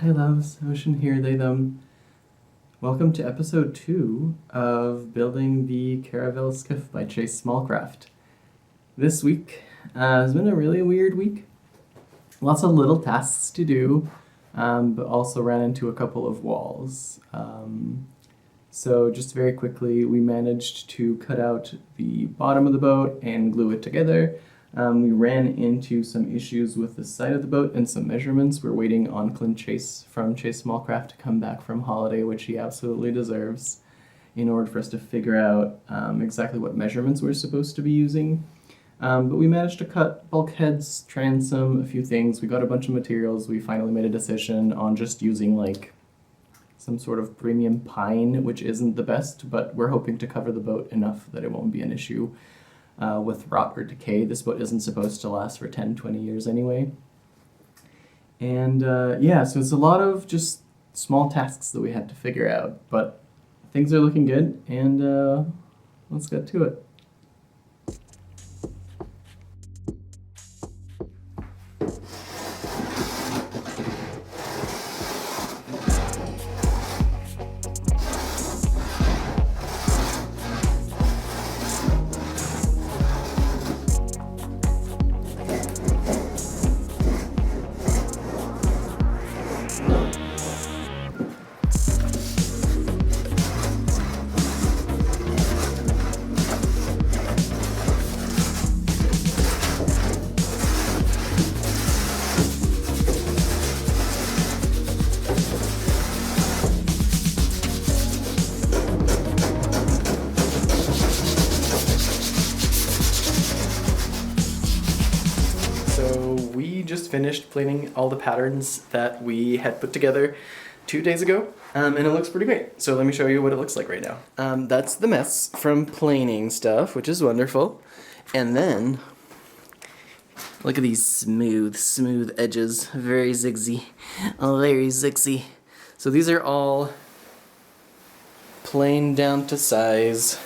Hey loves, ocean here, they, them. Welcome to episode 2 of building the Caravelle skiff by Chase Smallcraft. This week has been a really weird week. Lots of little tasks to do, but also ran into a couple of walls. So just very quickly, we managed to cut out the bottom of the boat and glue it together. We ran into some issues with the side of the boat and some measurements. We're waiting on Clint Chase from Chase Smallcraft to come back from holiday, which he absolutely deserves, in order for us to figure out exactly what measurements we're supposed to be using. But we managed to cut bulkheads, transom, a few things. We got a bunch of materials. We finally made a decision on just using like some sort of premium pine, which isn't the best, but we're hoping to cover the boat enough that it won't be an issue. With rot or decay. This boat isn't supposed to last for 10-20 years anyway. And yeah, so it's a lot of just small tasks that we had to figure out, but things are looking good, and let's get to it. We just finished planing all the patterns that we had put together 2 days ago, and it looks pretty great. So let me show you what it looks like right now. That's the mess from planing stuff, which is wonderful. And then, look at these smooth edges. Very zigzag. Oh, very zigzag. So these are all planed down to size.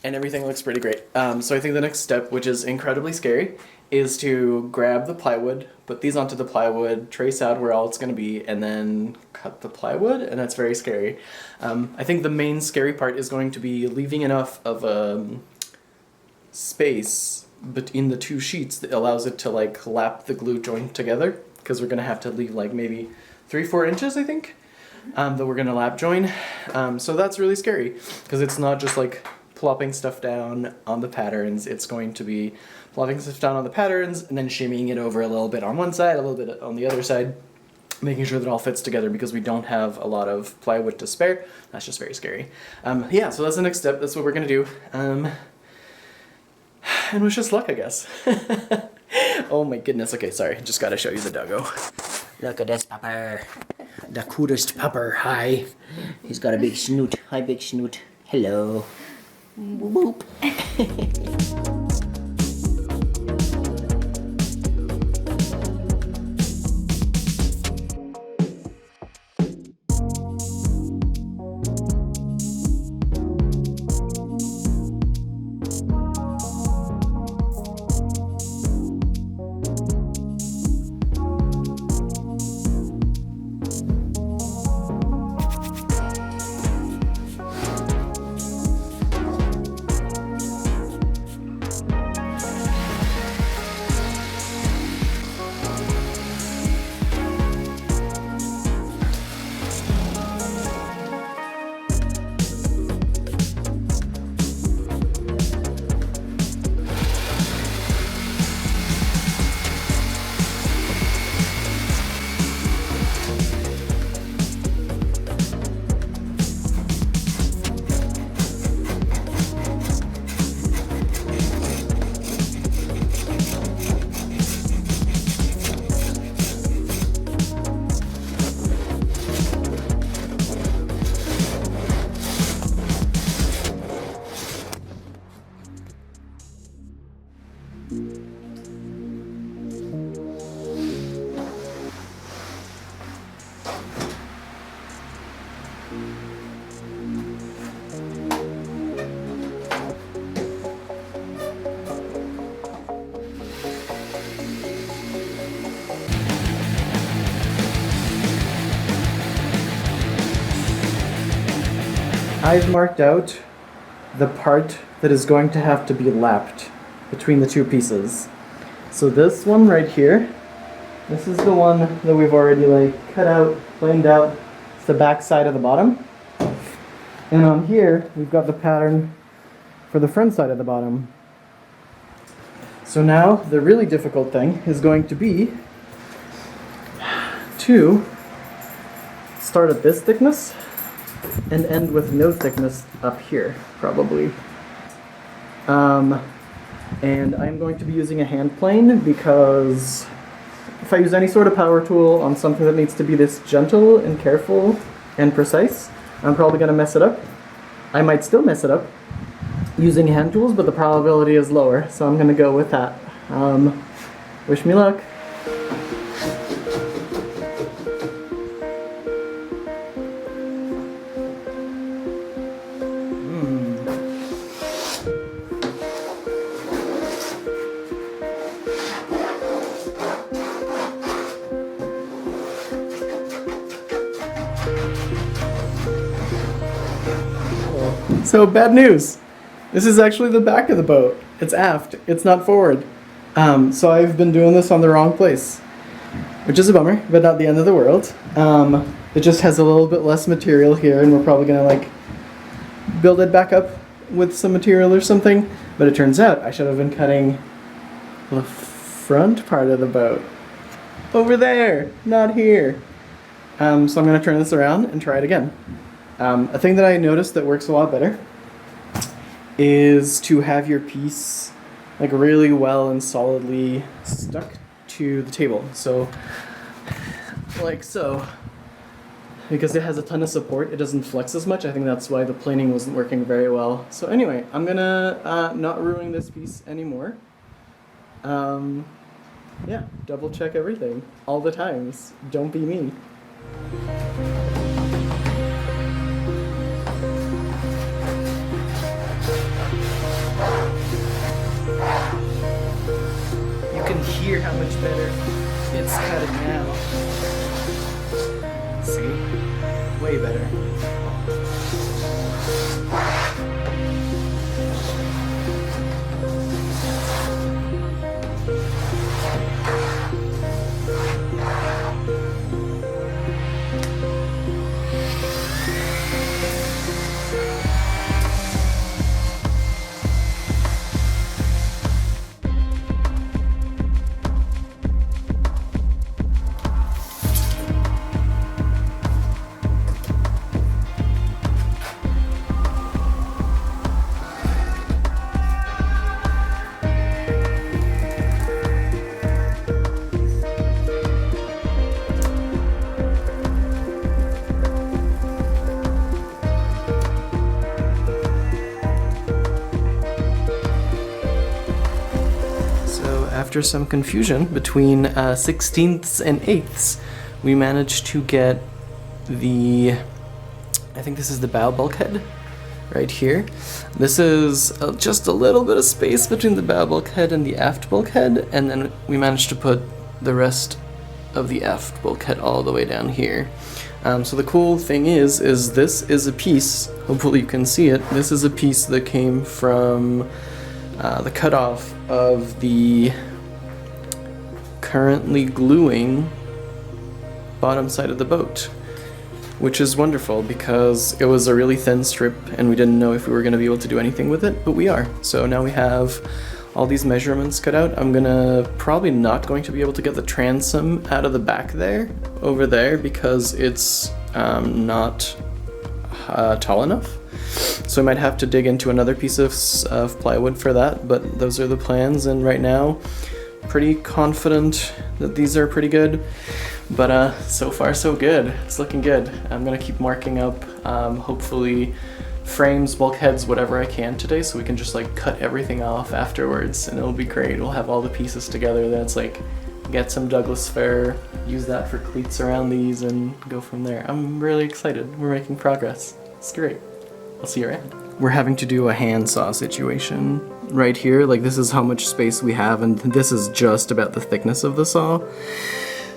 And everything looks pretty great. So I think the next step, which is incredibly scary, is to grab the plywood, put these onto the plywood, trace out where all it's going to be, and then cut the plywood, and that's very scary. I think the main scary part is going to be leaving enough of a space between the two sheets that allows it to like lap the glue joint together, because we're going to have to leave like maybe 3-4 inches, I think, that we're going to lap join. So that's really scary, because it's not just like plopping stuff down on the patterns. It's going to be plopping stuff down on the patterns and then shimmying it over a little bit on one side, a little bit on the other side, making sure that it all fits together because we don't have a lot of plywood to spare. That's just very scary. Yeah, so that's the next step. That's what we're going to do. And wish us luck, I guess. Oh my goodness. Okay, sorry. Just got to show you the doggo. Look at this pupper. The coolest pupper. Hi. He's got a big snoot. Hi, big snoot. Hello. Boop. I've marked out the part that is going to have to be lapped between the two pieces. So this one right here, this is the one that we've already like cut out, planed out. It's the back side of the bottom. And on here, we've got the pattern for the front side of the bottom. So now the really difficult thing is going to be to start at this thickness and end with no thickness up here, probably. And I'm going to be using a hand plane because if I use any sort of power tool on something that needs to be this gentle and careful and precise, I'm probably going to mess it up. I might still mess it up using hand tools, but the probability is lower, so I'm going to go with that. Wish me luck. So bad news. This is actually the back of the boat. It's aft. It's not forward. So I've been doing this on the wrong place, which is a bummer, but not the end of the world. It just has a little bit less material here, and we're probably gonna like build it back up with some material or something. But it turns out I should have been cutting the front part of the boat over there, not here. So I'm gonna turn this around and try it again. A thing that I noticed that works a lot better is to have your piece like really well and solidly stuck to the table. So, like so. Because it has a ton of support, it doesn't flex as much. I think that's why the planing wasn't working very well. So anyway, I'm gonna not ruin this piece anymore. Yeah, double check everything all the times. Don't be me. You can hear how much better it's cutting now. See? Way better. After some confusion between 16ths and 8ths, we managed to get the, I think this is the bow bulkhead right here. This is just a little bit of space between the bow bulkhead and the aft bulkhead, and then we managed to put the rest of the aft bulkhead all the way down here. So the cool thing is this is a piece, hopefully you can see it, this is a piece that came from the cutoff of the currently gluing bottom side of the boat, which is wonderful because it was a really thin strip and we didn't know if we were going to be able to do anything with it, but we are. So now we have all these measurements cut out. I'm probably not going to be able to get the transom out of the back there, over there, because it's not tall enough. So I might have to dig into another piece of plywood for that, but those are the plans, and right now pretty confident that these are pretty good, but so far so good. It's looking good. I'm gonna keep marking up hopefully frames, bulkheads, whatever I can today, so we can just like cut everything off afterwards and it'll be great. We'll have all the pieces together. Then it's like get some Douglas fir, use that for cleats around these, and go from there. I'm really excited. We're making progress. It's great. I'll see you around. We're having to do a handsaw situation right here. Like, this is how much space we have, and this is just about the thickness of the saw.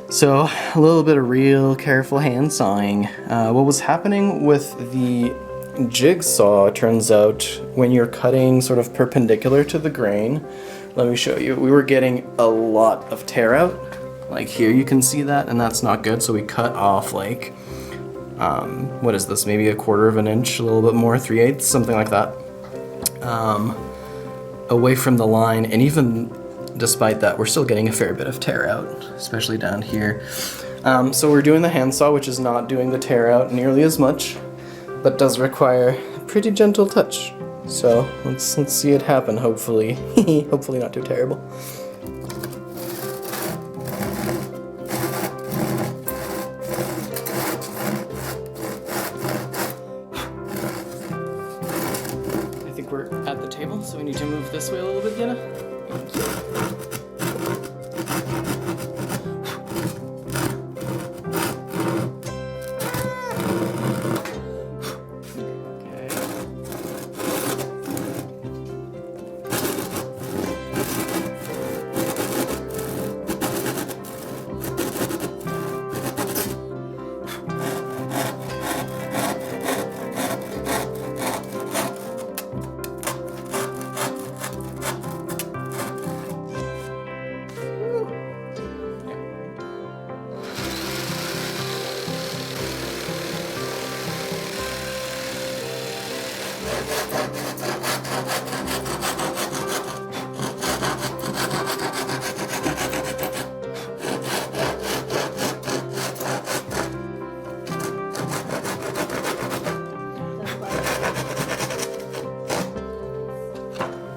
So a little bit of real careful hand sawing. What was happening with the jigsaw, turns out, when you're cutting sort of perpendicular to the grain, let me show you, we were getting a lot of tear out. Like here you can see that, and that's not good, so we cut off like, what is this, maybe 1/4 of an inch, a little bit more, 3/8, something like that, away from the line, and even despite that, we're still getting a fair bit of tear out, especially down here. So we're doing the handsaw, which is not doing the tear out nearly as much, but does require a pretty gentle touch. So let's see it happen, hopefully. Hopefully not too terrible. I think we're at the table, so we need to move this way a little bit, Diana. Thank you.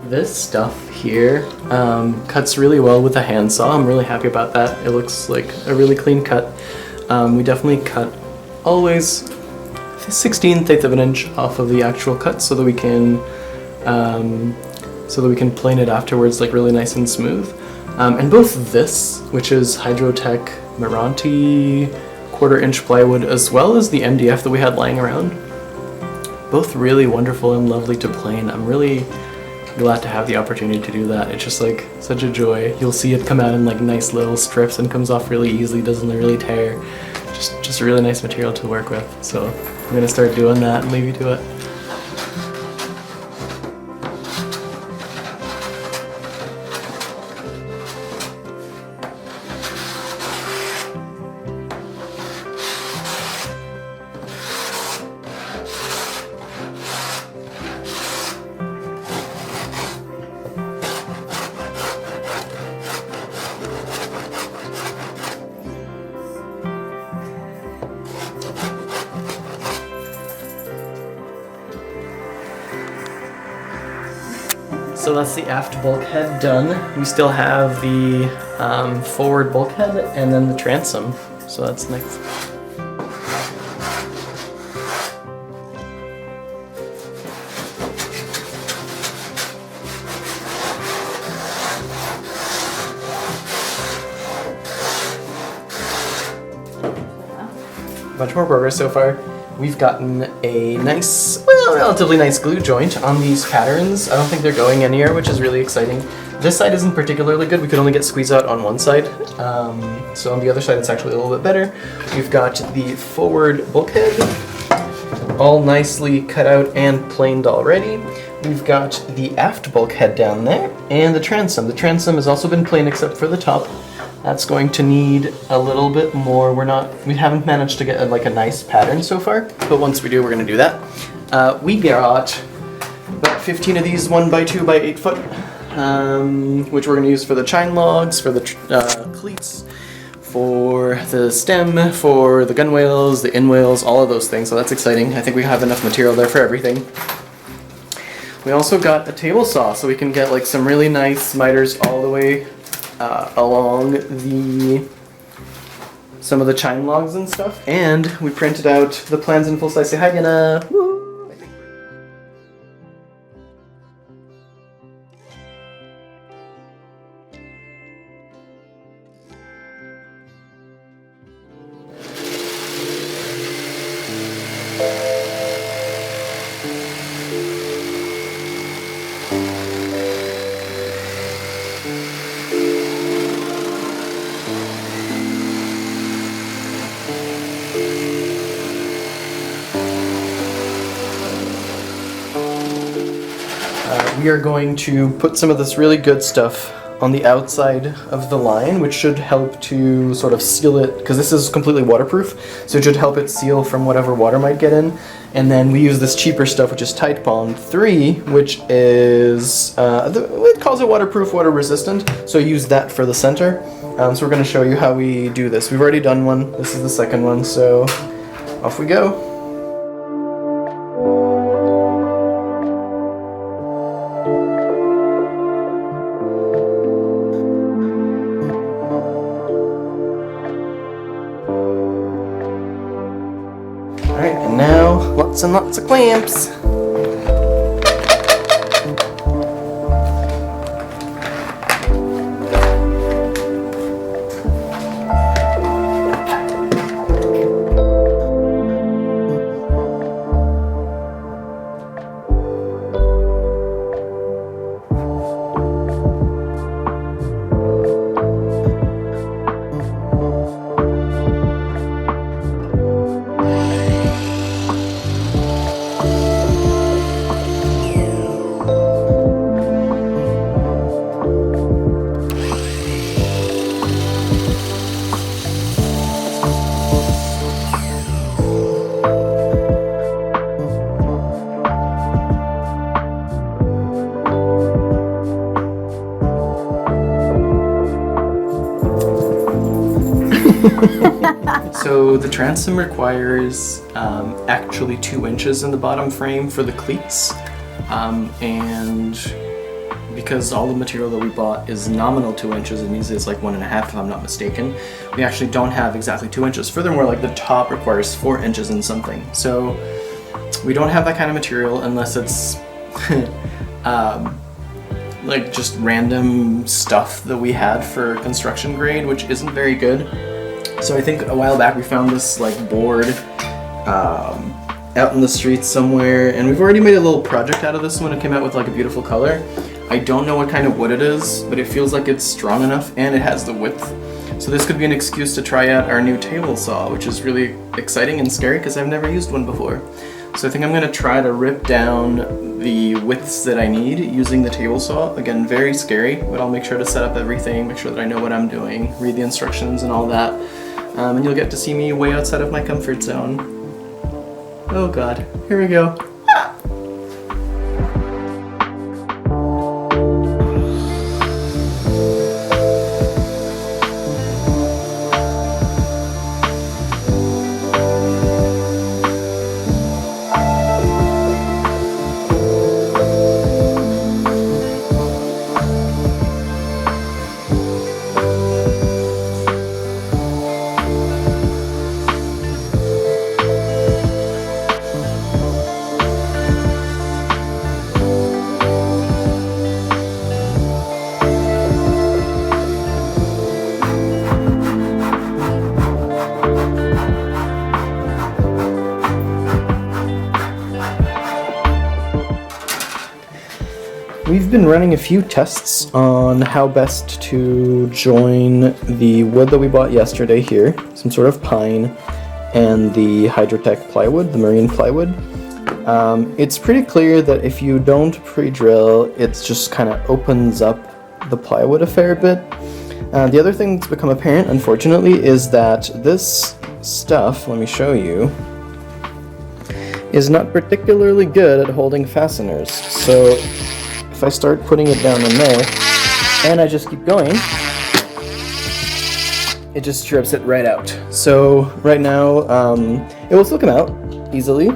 This stuff here cuts really well with a handsaw. I'm really happy about that. It looks like a really clean cut. We definitely cut always 1/16 of an inch off of the actual cut so that we can plane it afterwards like really nice and smooth. And both this, which is Hydrotech Meranti 1/4 inch plywood, as well as the MDF that we had lying around, both really wonderful and lovely to plane. I'm really glad to have the opportunity to do that. It's just like such a joy. You'll see it come out in like nice little strips and comes off really easily, doesn't really tear. Just a really nice material to work with. So I'm gonna start doing that and leave you to it. So that's the aft bulkhead done. We still have the forward bulkhead and then the transom. So that's next. Much more progress so far. We've gotten a nice, well, relatively nice glue joint on these patterns. I don't think they're going anywhere, which is really exciting. This side isn't particularly good. We could only get squeeze out on one side. So on the other side, it's actually a little bit better. We've got the forward bulkhead, all nicely cut out and planed already. We've got the aft bulkhead down there, and the transom. The transom has also been planed except for the top. That's going to need a little bit more. We haven't managed to get a nice pattern so far, but once we do, we're gonna do that. We got about 15 of these 1x2 by 8 foot, which we're gonna use for the chine logs, for the cleats, for the stem, for the gunwales, the inwales, all of those things. So that's exciting. I think we have enough material there for everything. We also got a table saw, so we can get like some really nice miters all the way along some of the chine logs and stuff, and we printed out the plans in full size. Say hi, Diana. Woo! we are going to put some of this really good stuff on the outside of the line, which should help to sort of seal it, because this is completely waterproof, so it should help it seal from whatever water might get in. And then we use this cheaper stuff, which is Tide Pond 3, which is, it calls it waterproof, water resistant, so I use that for the center. So we're going to show you how we do this. We've already done one, this is the second one, so off we go. Alright, and now lots and lots of clamps. So the transom requires actually 2 inches in the bottom frame for the cleats, and because all the material that we bought is nominal 2 inches, and usually it's like 1.5 if I'm not mistaken, we actually don't have exactly 2 inches. Furthermore, like the top requires 4 inches and something, so we don't have that kind of material unless it's like just random stuff that we had for construction grade, which isn't very good. So I think a while back we found this like board out in the streets somewhere, and we've already made a little project out of this one. It came out with like a beautiful color. I don't know what kind of wood it is, but it feels like it's strong enough and it has the width. So this could be an excuse to try out our new table saw, which is really exciting and scary because I've never used one before. So I think I'm going to try to rip down the widths that I need using the table saw. Again, very scary, but I'll make sure to set up everything, make sure that I know what I'm doing, read the instructions and all that. And you'll get to see me way outside of my comfort zone. Oh god, here we go. We've been running a few tests on how best to join the wood that we bought yesterday here, some sort of pine, and the Hydrotech plywood, the marine plywood. It's pretty clear that if you don't pre-drill, it just kind of opens up the plywood a fair bit. The other thing that's become apparent, unfortunately, is that this stuff, let me show you, is not particularly good at holding fasteners. So if I start putting it down in there, and I just keep going, it just strips it right out. So right now, it will still come out easily,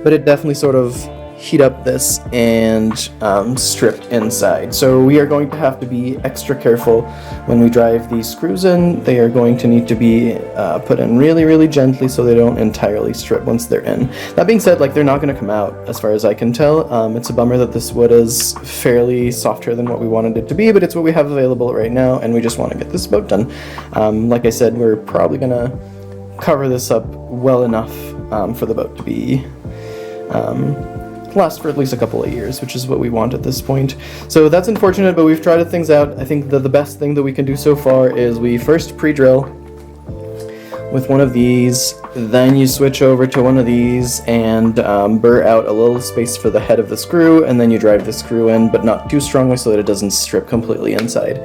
but it definitely sort of heat up this and stripped inside. So we are going to have to be extra careful when we drive these screws in. They are going to need to be put in really, really gently so they don't entirely strip once they're in. That being said, like, they're not going to come out as far as I can tell. It's a bummer that this wood is fairly softer than what we wanted it to be, but it's what we have available right now, and we just want to get this boat done. Like I said, we're probably going to cover this up well enough for the boat to be last for at least a couple of years, which is what we want at this point. So that's unfortunate, but we've tried things out. I think that the best thing that we can do so far is we first pre-drill. with one of these. Then you switch over to one of these and burr out a little space for the head of the screw, and then you drive the screw in, but not too strongly so that it doesn't strip completely inside.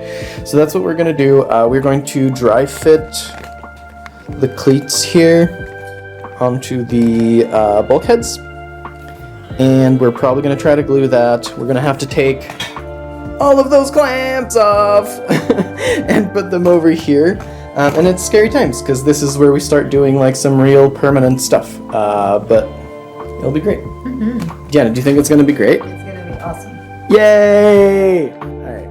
So that's what we're going to do. We're going to dry fit the cleats here onto the bulkheads, and we're probably going to try to glue that. We're going to have to take all of those clamps off and put them over here. And it's scary times, because this is where we start doing like some real permanent stuff. But it'll be great. Mm-hmm. Deanna, do you think it's going to be great? It's going to be awesome. Yay! All right.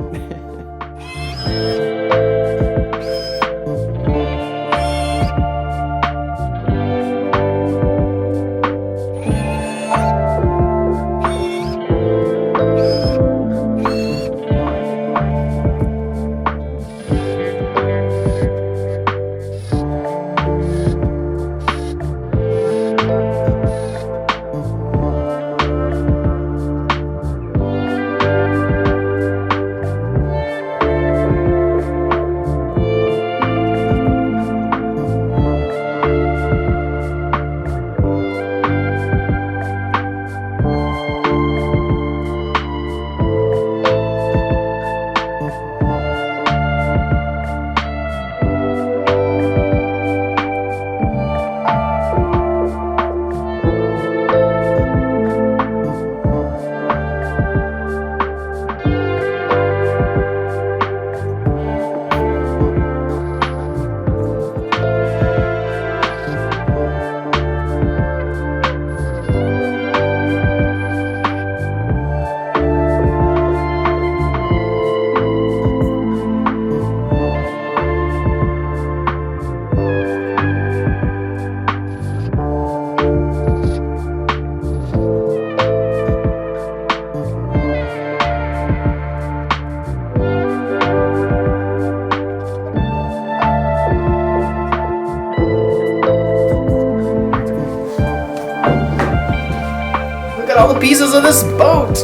All the pieces of this boat.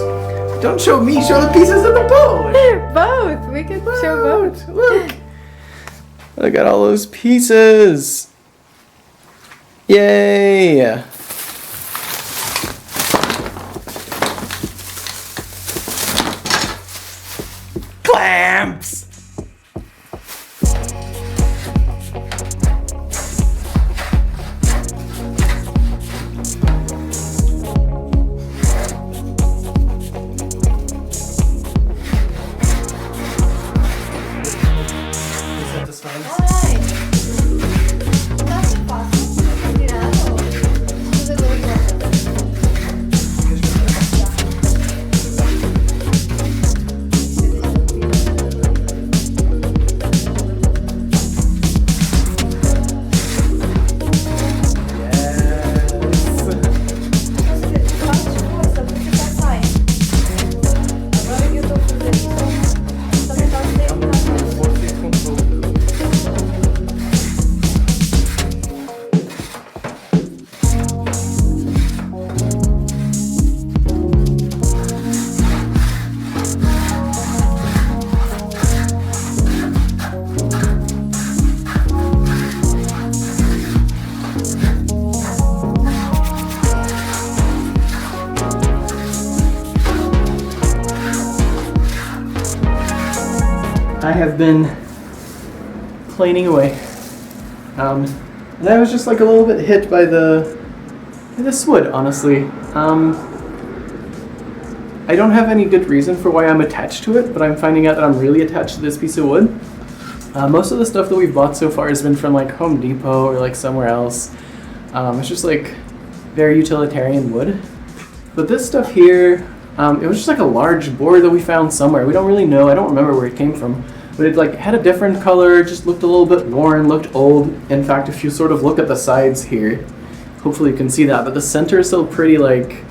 Don't show me, show the pieces of the boat. Both. We could show both. Look. Look at all those pieces. Yay. Clamps. I have been planing away, and I was just like a little bit hit by this wood, honestly. I don't have any good reason for why I'm attached to it, but I'm finding out that I'm really attached to this piece of wood. Most of the stuff that we've bought so far has been from like Home Depot or like somewhere else. It's just like very utilitarian wood. But this stuff here, it was just like a large board that we found somewhere. We don't really know. I don't remember where it came from. But it like had a different color, just looked a little bit worn, looked old. In fact, if you sort of look at the sides here, hopefully you can see that. But the center is still pretty like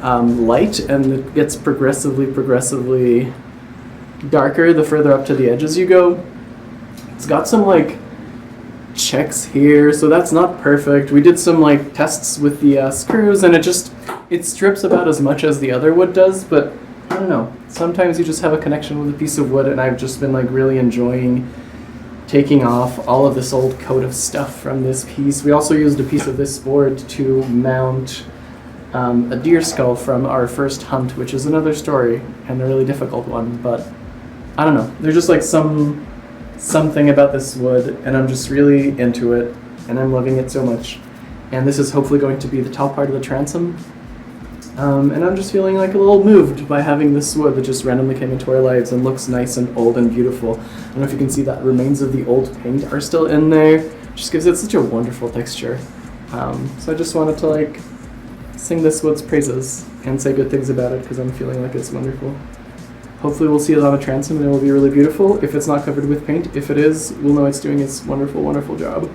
light, and it gets progressively darker the further up to the edges you go. It's got some like checks here, so that's not perfect. We did some like tests with the screws, and it strips about as much as the other wood does, but I don't know. Sometimes you just have a connection with a piece of wood, and I've just been like really enjoying taking off all of this old coat of stuff from this piece. We also used a piece of this board to mount a deer skull from our first hunt, which is another story and a really difficult one, but I don't know. There's just like something about this wood, and I'm just really into it, and I'm loving it so much. And this is hopefully going to be the top part of the transom. And I'm just feeling like a little moved by having this wood that just randomly came into our lives and looks nice and old and beautiful. I don't know if you can see that remains of the old paint are still in there. Just gives it such a wonderful texture. So I just wanted to like sing this wood's praises and say good things about it because I'm feeling like it's wonderful. Hopefully we'll see it on a transom and it will be really beautiful. If it's not covered with paint, if it is, we'll know it's doing its wonderful, wonderful job.